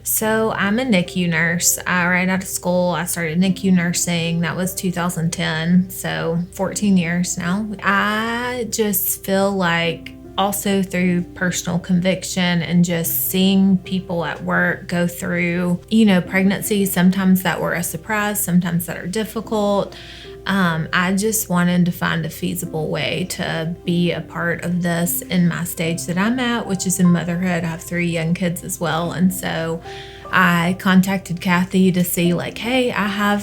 So I'm a NICU nurse. Right out of school, I started NICU nursing. That was 2010, so 14 years now. I just feel like also through personal conviction and just seeing people at work go through, pregnancies, sometimes that were a surprise, sometimes that are difficult. I just wanted to find a feasible way to be a part of this in my stage that I'm at, which is in motherhood. I have 3 young kids as well. And so I contacted Kathy to see, like, hey, I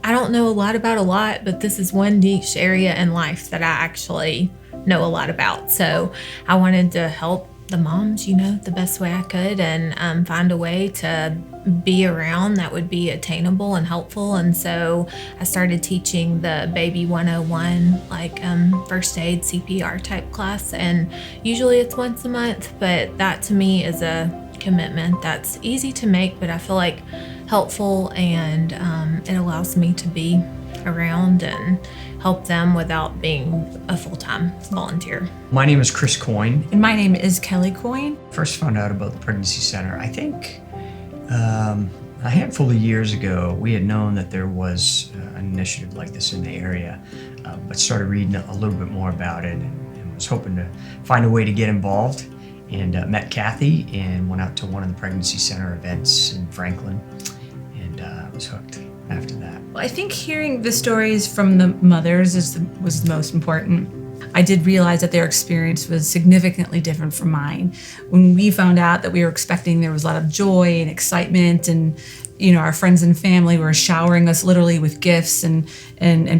don't know a lot about a lot, but this is one niche area in life that I actually know a lot about. So I wanted to help the moms, the best way I could, and find a way to be around that would be attainable and helpful. And so I started teaching the Baby 101, like first aid CPR type class. And usually it's once a month, but that to me is a commitment that's easy to make, but I feel like helpful, and it allows me to be around and help them without being a full-time volunteer. My name is Chris Coyne. And my name is Kelly Coyne. First found out about the Pregnancy Center, I think a handful of years ago. We had known that there was an initiative like this in the area, but started reading a little bit more about it and was hoping to find a way to get involved, and met Kathy and went out to one of the Pregnancy Center events in Franklin, and was hooked after that. Well, I think hearing the stories from the mothers was the most important. I did realize that their experience was significantly different from mine. When we found out that we were expecting, there was a lot of joy and excitement, and our friends and family were showering us literally with gifts and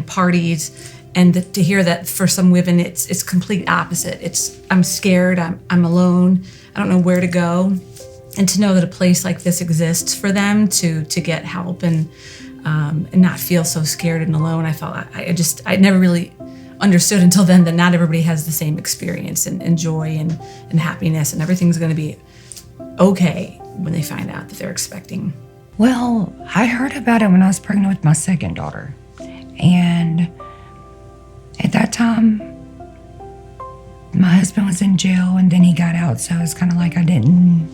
parties. And to hear that for some women, it's complete opposite. I'm scared, I'm alone, I don't know where to go. And to know that a place like this exists for them to get help and not feel so scared and alone, I never really understood until then that not everybody has the same experience and joy and happiness, and everything's going to be okay when they find out that they're expecting. Well, I heard about it when I was pregnant with my second daughter. And at that time, my husband was in jail and then he got out. So it's kind of like I didn't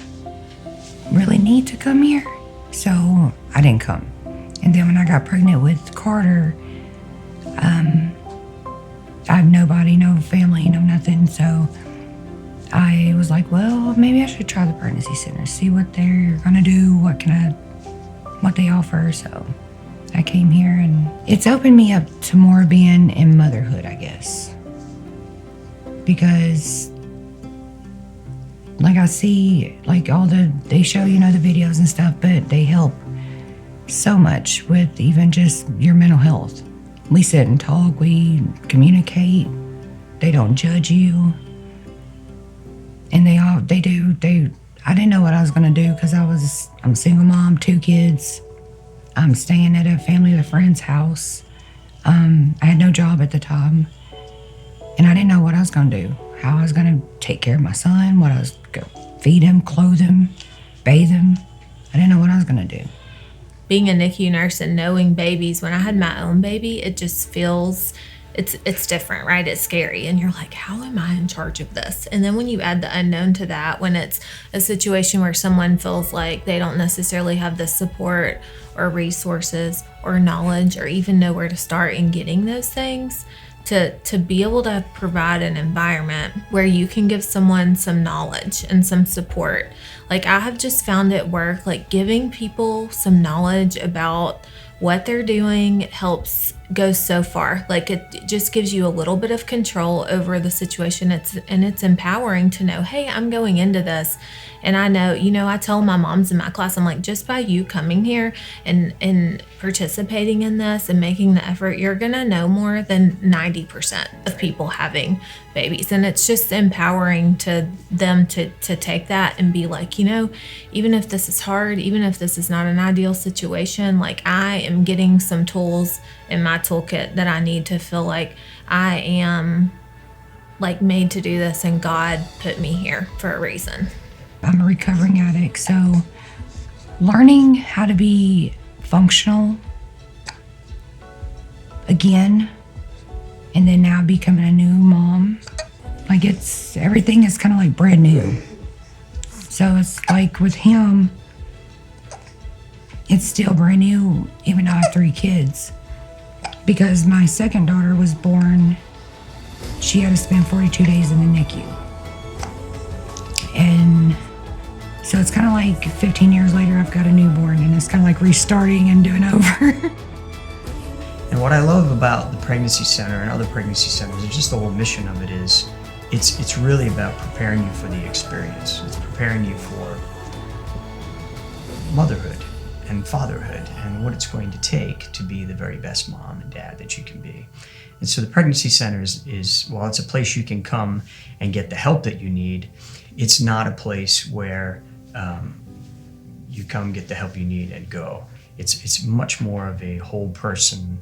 really need to come here. So I didn't come. And then when I got pregnant with Carter, I have nobody, no family, no nothing. So I was like, well, maybe I should try the pregnancy center, see what they're gonna do, what they offer. So I came here, and it's opened me up to more being in motherhood, I guess. Because like I see like they show, the videos and stuff, but they help so much with even just your mental health. We sit and talk, we communicate, they don't judge you. And I didn't know what I was gonna do because I'm a single mom, 2 kids. I'm staying at a family of a friend's house. I had no job at the time. And I didn't know what I was gonna do, how I was gonna take care of my son, what I was gonna feed him, clothe him, bathe him. I didn't know what I was gonna do. Being a NICU nurse and knowing babies, when I had my own baby, it just feels, it's different, right? It's scary. And you're like, how am I in charge of this? And then when you add the unknown to that, when it's a situation where someone feels like they don't necessarily have the support or resources or knowledge or even know where to start in getting those things, to be able to provide an environment where you can give someone some knowledge and some support. Like I have just found at work, like giving people some knowledge about what they're doing helps go so far. Like it just gives you a little bit of control over the situation. It's empowering to know, hey, I'm going into this. And I know, I tell my moms in my class, I'm like, just by you coming here and participating in this and making the effort, you're gonna know more than 90% of people having babies. And it's just empowering to them to take that and be like, even if this is hard, even if this is not an ideal situation, like I am getting some tools in my toolkit that I need to feel like I am like made to do this and God put me here for a reason. I'm a recovering addict, so learning how to be functional again, and then now becoming a new mom, like everything is kind of like brand new. So it's like with him, it's still brand new, even though I have 3 kids. Because my second daughter was born, she had to spend 42 days in the NICU. And so it's kind of like 15 years later, I've got a newborn, and it's kind of like restarting and doing over. And what I love about the Pregnancy Center and other pregnancy centers, and just the whole mission of it is, it's really about preparing you for the experience. It's preparing you for motherhood and fatherhood and what it's going to take to be the very best mom and dad that you can be. And so the Pregnancy Center is while it's a place you can come and get the help that you need, it's not a place where you come get the help you need and go. It's much more of a whole person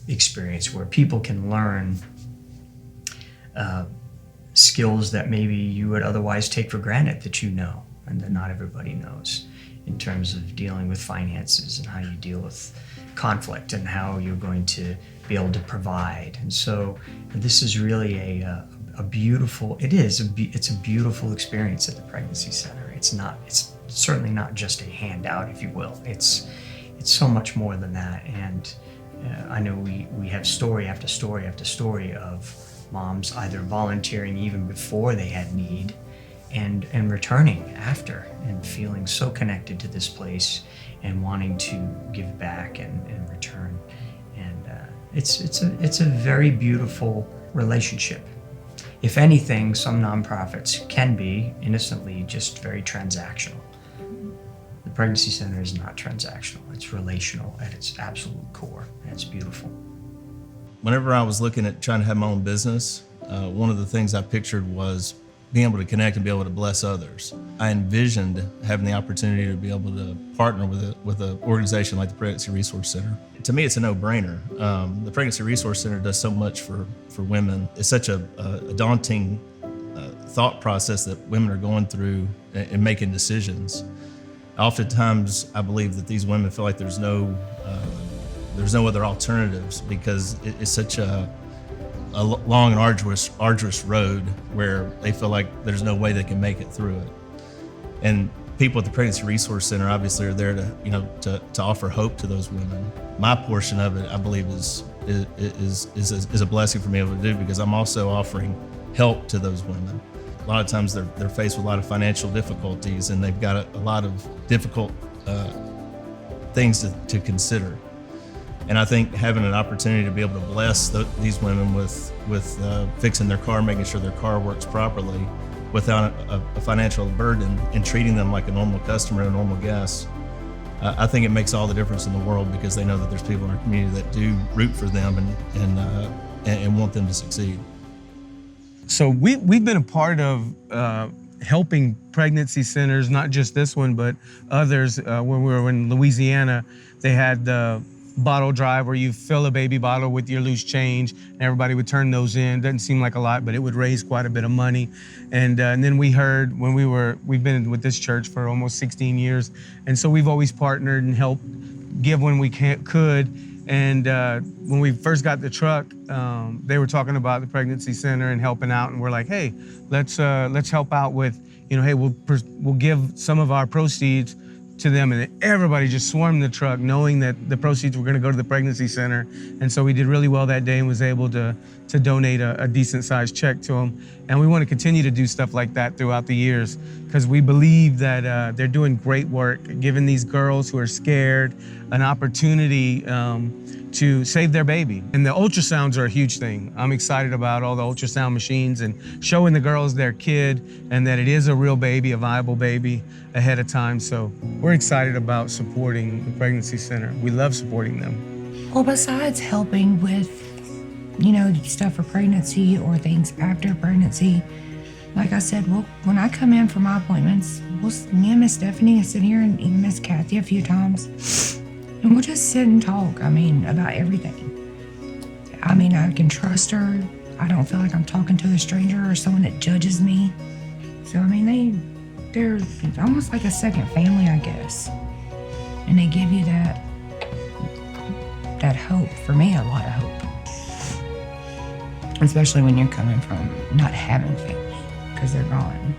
experience where people can learn skills that maybe you would otherwise take for granted that you know and that not everybody knows, in terms of dealing with finances and how you deal with conflict and how you're going to be able to provide. And so this is really a beautiful, it's a beautiful experience at the Pregnancy Center. It's certainly not just a handout, if you will. It's so much more than that. And I know we have story after story after story of moms either volunteering even before they had need and returning after and feeling so connected to this place and wanting to give back and return. And it's a very beautiful relationship. If anything, some nonprofits can be innocently just very transactional. The Pregnancy Center is not transactional. It's relational at its absolute core, and it's beautiful. Whenever I was looking at trying to have my own business, one of the things I pictured was being able to connect and be able to bless others. I envisioned having the opportunity to be able to partner with an organization like the Pregnancy Resource Center. To me, it's a no-brainer. The Pregnancy Resource Center does so much for women. It's such a daunting thought process that women are going through in making decisions. Oftentimes, I believe that these women feel like there's no other alternatives because it's such a long and arduous road where they feel like there's no way they can make it through it. And people at the Pregnancy Resource Center obviously are there to offer hope to those women. My portion of it, I believe, is a blessing for me able to do because I'm also offering help to those women. A lot of times they're faced with a lot of financial difficulties and they've got a lot of difficult things to consider. And I think having an opportunity to be able to bless these women with fixing their car, making sure their car works properly without a financial burden and treating them like a normal customer, a normal guest, I think it makes all the difference in the world because they know that there's people in our community that do root for them and want them to succeed. So we've been a part of helping pregnancy centers, not just this one, but others. When we were in Louisiana, they had the bottle drive where you fill a baby bottle with your loose change and everybody would turn those in. Doesn't seem like a lot, but it would raise quite a bit of money. And then we heard we've been with this church for almost 16 years. And so we've always partnered and helped give when we could. And when we first got the truck, they were talking about the Pregnancy Center and helping out. And we're like, hey, let's help out with, hey, we'll give some of our proceeds to them, and everybody just swarmed the truck knowing that the proceeds were going to go to the Pregnancy Center. And so we did really well that day and was able to donate a decent sized check to them. And we want to continue to do stuff like that throughout the years because we believe that they're doing great work, giving these girls who are scared an opportunity to save their baby. And the ultrasounds are a huge thing. I'm excited about all the ultrasound machines and showing the girls their kid and that it is a real baby, a viable baby ahead of time. So we're excited about supporting the Pregnancy Center. We love supporting them. Well, besides helping with, stuff for pregnancy or things after pregnancy, like I said, when I come in for my appointments, me and Miss Stephanie sit here and even Miss Kathy a few times, and we'll just sit and talk, about everything. I can trust her. I don't feel like I'm talking to a stranger or someone that judges me. So, they're almost like a second family, I guess. And they give you that hope. For me, a lot of hope. Especially when you're coming from not having family, because they're gone.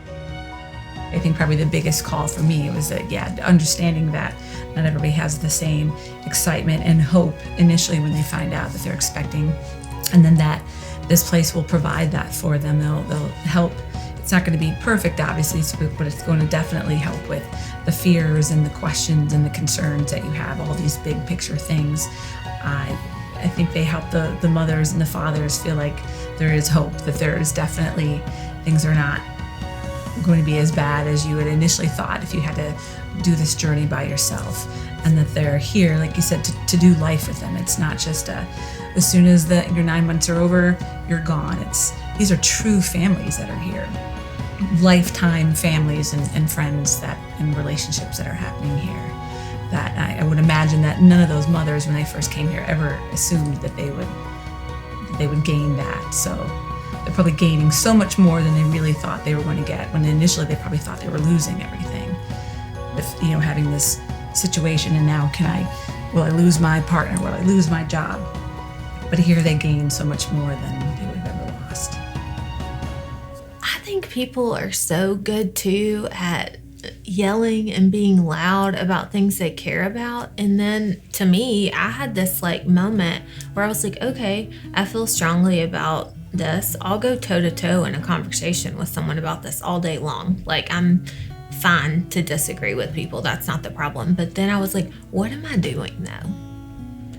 I think probably the biggest call for me was that, understanding that not everybody has the same excitement and hope initially when they find out that they're expecting, and then that this place will provide that for them. They'll help. It's not going to be perfect, obviously, but it's going to definitely help with the fears and the questions and the concerns that you have, all these big picture things. I think they help the mothers and the fathers feel like there is hope, that there is definitely, things are not going to be as bad as you had initially thought if you had to do this journey by yourself, and that they're here, like you said, to do life with them. It's not just as soon as your 9 months are over, you're gone. These are true families that are here, lifetime families and friends and relationships that are happening here. That I would imagine that none of those mothers, when they first came here, ever assumed that they would gain that. So they're probably gaining so much more than they really thought they were going to get, when initially they probably thought they were losing everything with having this situation. And now will I lose my partner? Will I lose my job? But here they gain so much more than they would have ever lost. I think people are so good too at yelling and being loud about things they care about. And then to me, I had this moment where I was like, okay, I feel strongly about this. I'll go toe to toe in a conversation with someone about this all day long. I'm fine to disagree with people. That's not the problem. But then I was like, what am I doing though?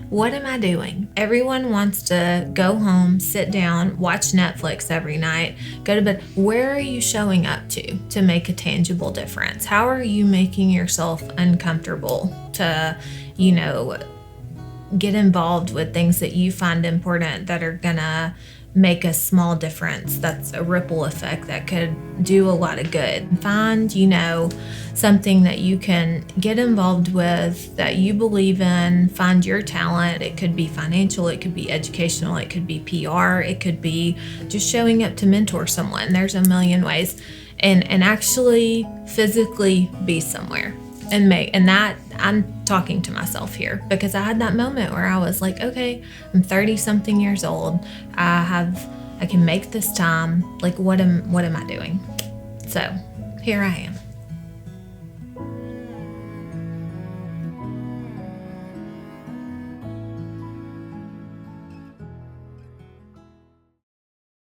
What am I doing? Everyone wants to go home, sit down, watch Netflix every night, go to bed. Where are you showing up to make a tangible difference? How are you making yourself uncomfortable to, get involved with things that you find important that are gonna make a small difference? That's a ripple effect that could do a lot of good. Find, something that you can get involved with, that you believe in. Find your talent. It could be financial, it could be educational, it could be PR, it could be just showing up to mentor someone. There's a million ways. And actually physically be somewhere and that, I'm talking to myself here, because I had that moment where I was like, okay, I'm 30 something years old. I can make this time. What am I doing? So here I am.